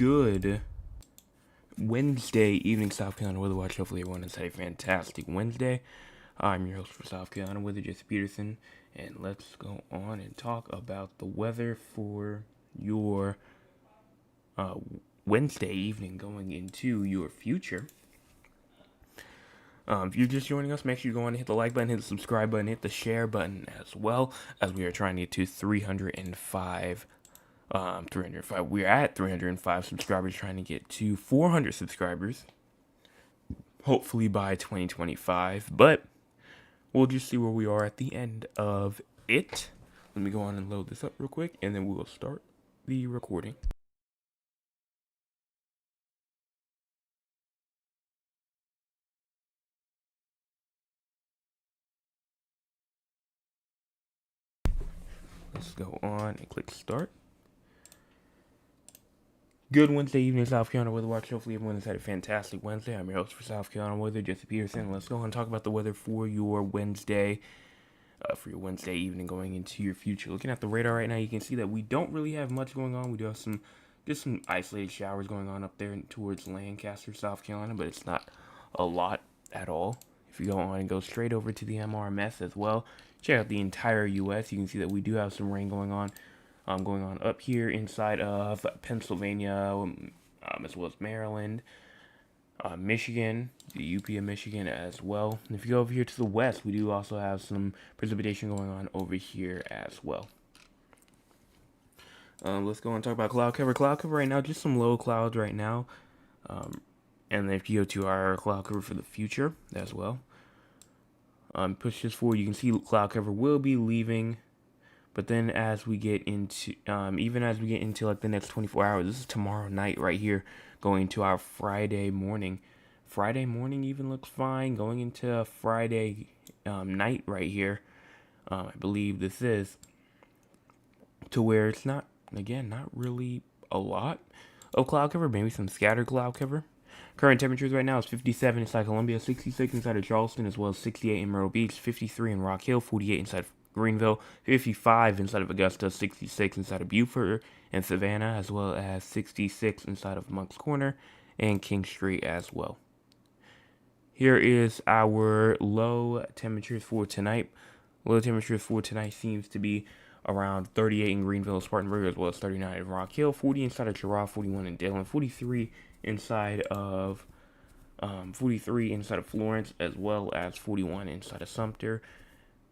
Good Wednesday evening, South Carolina Weather Watch. Hopefully everyone has had a fantastic Wednesday. I'm your host for South Carolina Weather, Jesse Peterson, and let's go on and talk about the weather for your Wednesday evening going into your future. If you're just joining us, make sure you go on and hit the like button, hit the subscribe button, hit the share button as well, as we are trying to get to 305. We're at 305 subscribers, trying to get to 400 subscribers, hopefully by 2025. But we'll just see where we are at the end of it. Let me go on and load this up real quick, and then we will start the recording. Let's go on and click start. Good Wednesday evening, South Carolina Weather Watch. Hopefully everyone has had a fantastic Wednesday. I'm your host for South Carolina Weather, Jesse Peterson. Let's go on and talk about the weather for your Wednesday evening going into your future. Looking at the radar right now, you can see that we don't really have much going on. We do have some isolated showers going on up there towards Lancaster, South Carolina, but it's not a lot at all. If you go on and go straight over to the MRMS as well, check out the entire U.S., you can see that we do have some rain going on up here inside of Pennsylvania, as well as Maryland, Michigan, the UP of Michigan as well. And if you go over here to the west, we do also have some precipitation going on over here as well. Let's go and talk about cloud cover. Cloud cover right now, just some low clouds right now. And then if you go to our cloud cover for the future as well, push this forward, you can see cloud cover will be leaving. But then as we get into, like the next 24 hours, this is tomorrow night right here, going into our Friday morning. Friday morning even looks fine. Going into Friday night right here, I believe this is, to where it's not really a lot of cloud cover, maybe some scattered cloud cover. Current temperatures right now is 57 inside Columbia, 66 inside of Charleston, as well as 68 in Myrtle Beach, 53 in Rock Hill, 48 inside of Greenville, 55 inside of Augusta, 66 inside of Beaufort and Savannah, as well as 66 inside of Moncks Corner and King Street as well. Here is our low temperatures for tonight. Low temperatures for tonight seems to be around 38 in Greenville, Spartanburg, as well as 39 in Rock Hill, 40 inside of Girard, 41 in Dillon, 43 inside of Florence, as well as 41 inside of Sumter,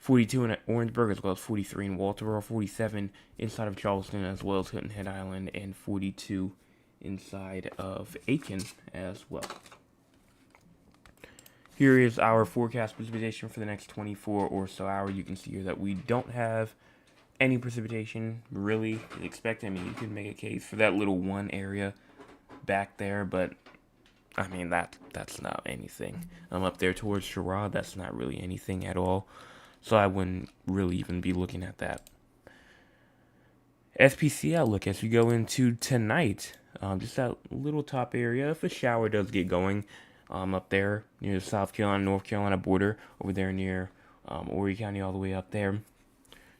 42 in Orangeburg, as well as 43 in Walterboro, 47 inside of Charleston, as well as Hilton Head Island, and 42 inside of Aiken as well. Here is our forecast precipitation for the next 24 or so hours. You can see here that we don't have any precipitation really expected. I mean, you could make a case for that little one area back there, but I mean that's not anything. Up there towards Girard, that's not really anything at all. So I wouldn't really even be looking at that. SPC outlook as we go into tonight. Just that little top area. If a shower does get going, up there near the South Carolina, North Carolina border, over there near Horry County, all the way up there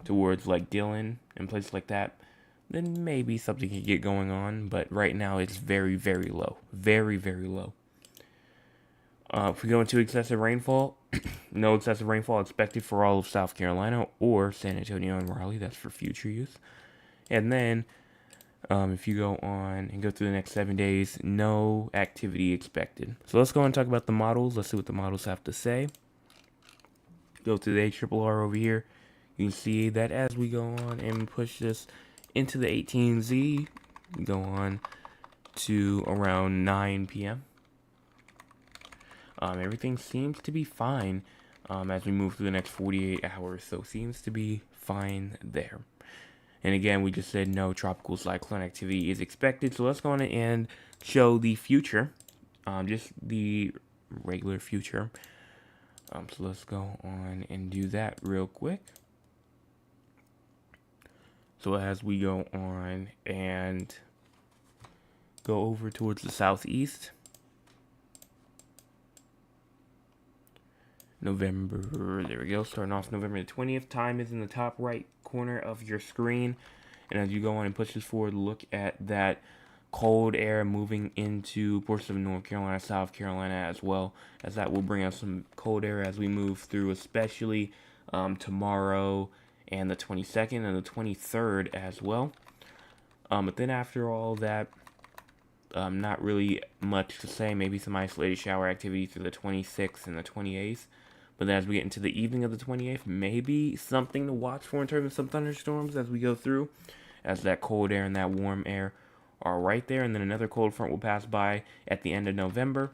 towards like Dillon and places like that, then maybe something could get going on. But right now it's very, very low. Very, very low. If we go into excessive rainfall, no excessive rainfall expected for all of South Carolina or San Antonio and Raleigh. That's for future use. And then if you go on and go through the next 7 days, no activity expected. So let's go and talk about the models. Let's see what the models have to say. Go to the HRRR over here. You can see that as we go on and push this into the 18Z, we go on to around 9 p.m. Everything seems to be fine as we move through the next 48 hours, so seems to be fine there. And again, we just said no tropical cyclone activity is expected, so let's go on and show the future, just the regular future. So let's go on and do that real quick. So as we go on and go over towards the southeast, November, there we go, starting off November the 20th. Time is in the top right corner of your screen. And as you go on and push this forward, look at that cold air moving into portions of North Carolina, South Carolina as well, as that will bring us some cold air as we move through, especially tomorrow and the 22nd and the 23rd as well. But then after all that, not really much to say. Maybe some isolated shower activity through the 26th and the 28th. But then as we get into the evening of the 28th, maybe something to watch for in terms of some thunderstorms as we go through, as that cold air and that warm air are right there. And then another cold front will pass by at the end of November.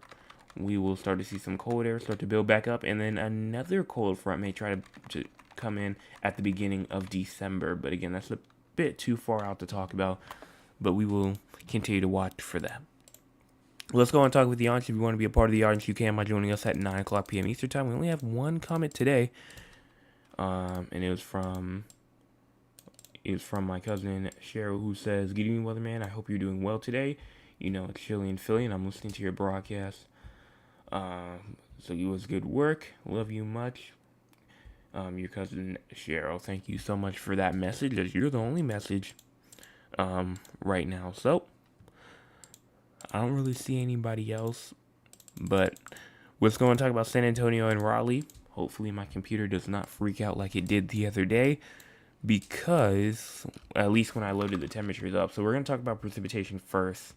We will start to see some cold air start to build back up. And then another cold front may try to come in at the beginning of December. But again, that's a bit too far out to talk about. But we will continue to watch for that. Let's go and talk with the audience. If you want to be a part of the audience, you can by joining us at 9 o'clock p.m. Eastern Time. We only have one comment today, and it was from my cousin Cheryl, who says, "Good evening, weatherman. I hope you're doing well today. You know, it's chilly in Philly, and I'm listening to your broadcast. So you was good work. Love you much. Your cousin Cheryl. Thank you so much for that message, as you're the only message right now. So I don't really see anybody else, but let's go and talk about San Antonio and Raleigh. Hopefully my computer does not freak out like it did the other day, because at least when I loaded the temperatures up. So we're going to talk about precipitation first.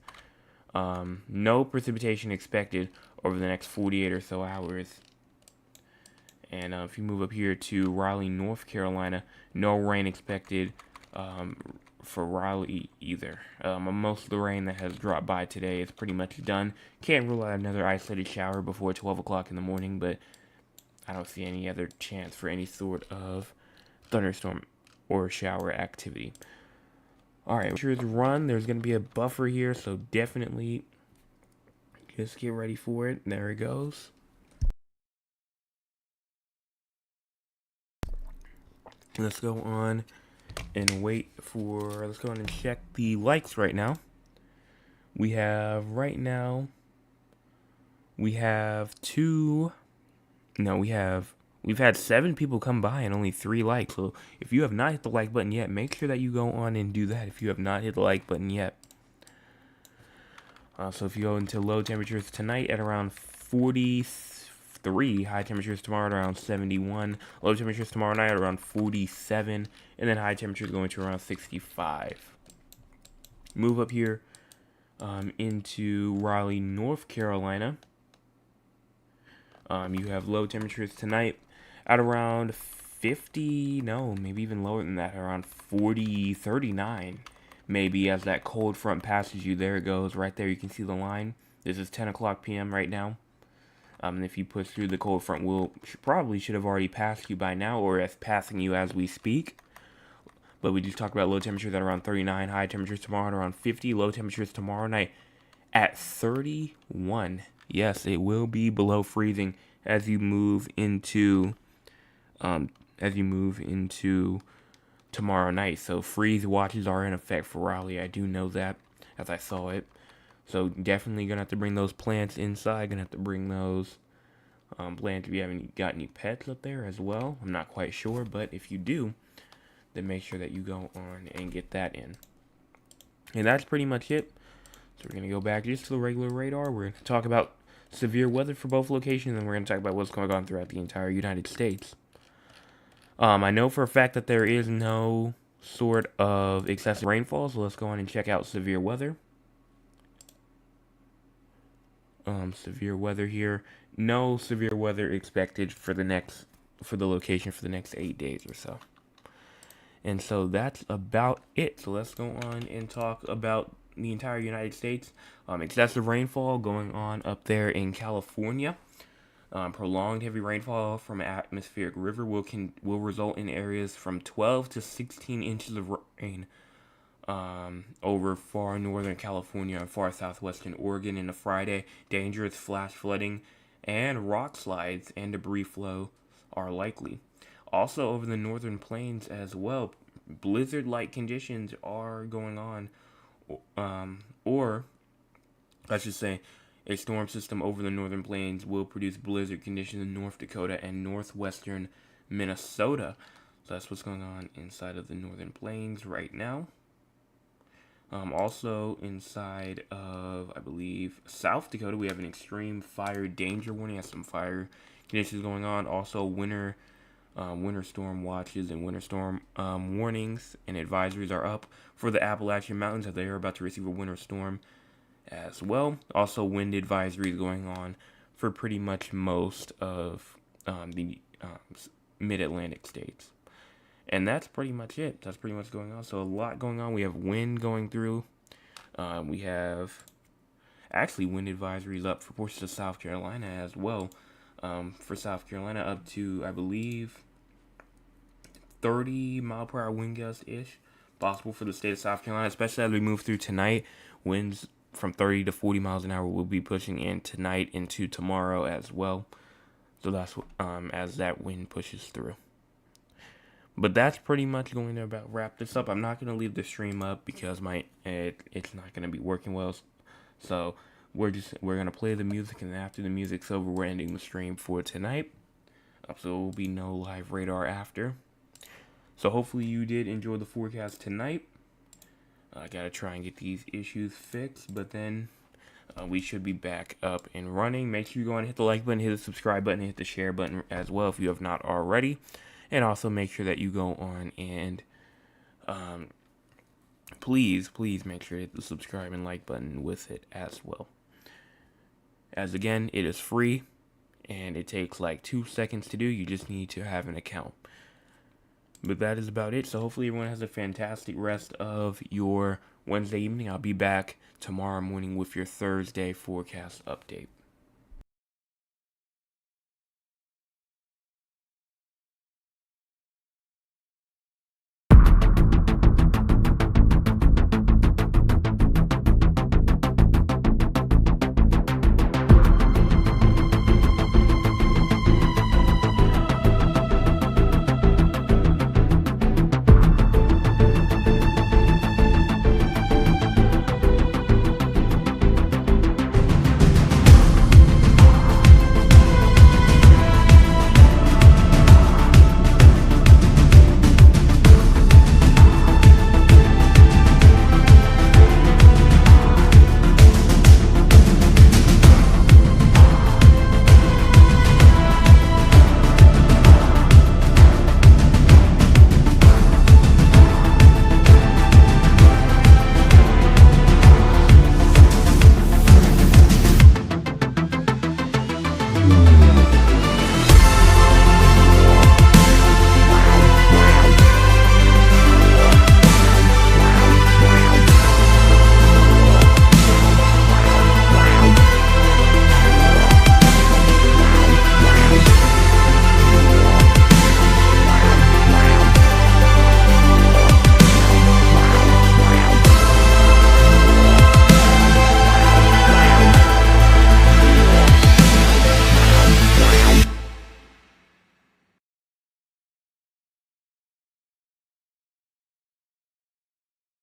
No precipitation expected over the next 48 or so hours. And if you move up here to Raleigh, North Carolina, no rain expected for Raleigh either. Most of the rain that has dropped by today is pretty much done. Can't rule out another isolated shower before 12 o'clock in the morning, but I don't see any other chance for any sort of thunderstorm or shower activity. Alright, sure, run. There's going to be a buffer here, so definitely just get ready for it. There it goes. Let's go on and let's go on and check the likes right now. We've had 7 people come by and only 3 likes. So if you have not hit the like button yet, make sure that you go on and do that if you have not hit the like button yet. So if you go into low temperatures tonight at around 43, high temperatures tomorrow at around 71, low temperatures tomorrow night at around 47, and then high temperatures going to around 65. Move up here into Raleigh, North Carolina. You have low temperatures tonight at around 50, no, maybe even lower than that, around 40, 39. Maybe as that cold front passes you. There it goes, right there. You can see the line. This is 10 o'clock p.m. right now. And if you push through, the cold front probably should have already passed you by now, or is passing you as we speak. But we just talked about low temperatures at around 39, high temperatures tomorrow at around 50, low temperatures tomorrow night at 31. Yes, it will be below freezing as you move into tomorrow night. So freeze watches are in effect for Raleigh. I do know that, as I saw it. So definitely gonna have to bring those plants inside. Gonna have to bring those plants if you haven't got any pets up there as well. I'm not quite sure, but if you do, then make sure that you go on and get that in. And that's pretty much it. So we're gonna go back just to the regular radar. We're gonna talk about severe weather for both locations, and we're gonna talk about what's going on throughout the entire United States. I know for a fact that there is no sort of excessive rainfall, so let's go on and check out severe weather. Severe weather here. No severe weather expected for the location for the next 8 days or so. And so that's about it. So let's go on and talk about the entire United States. Excessive rainfall going on up there in California. Prolonged heavy rainfall from an atmospheric river will result in areas from 12 to 16 inches of rain over far northern California and far southwestern Oregon into Friday. Dangerous flash flooding and rock slides and debris flow are likely. Also over the northern plains as well, blizzard-like conditions are going on, or I should say, a storm system over the northern plains will produce blizzard conditions in North Dakota and northwestern Minnesota. So that's what's going on inside of the northern plains right now. Also inside of, I believe, South Dakota, we have an extreme fire danger warning. Has some fire conditions going on. Also, winter storm watches and winter storm warnings and advisories are up for the Appalachian Mountains, as they are about to receive a winter storm as well. Also, wind advisories going on for pretty much most of the mid-Atlantic states. And that's pretty much it. That's pretty much going on. So a lot going on. We have wind going through. We have actually wind advisories up for portions of South Carolina as well. For South Carolina, up to, I believe, 30-mile-per-hour wind gust-ish possible for the state of South Carolina, especially as we move through tonight. Winds from 30 to 40 miles an hour will be pushing in tonight into tomorrow as well. So that's as that wind pushes through. But that's pretty much going to about wrap this up. I'm not going to leave the stream up because it's not going to be working well. So we're going to play the music, and after the music's over, we're ending the stream for tonight. So there will be no live radar after. So hopefully you did enjoy the forecast tonight. I got to try and get these issues fixed, but then we should be back up and running. Make sure you go and hit the like button, hit the subscribe button, hit the share button as well if you have not already. And also make sure that you go on and please make sure to hit the subscribe and like button with it as well. As again, it is free and it takes like 2 seconds to do. You just need to have an account. But that is about it. So hopefully everyone has a fantastic rest of your Wednesday evening. I'll be back tomorrow morning with your Thursday forecast update.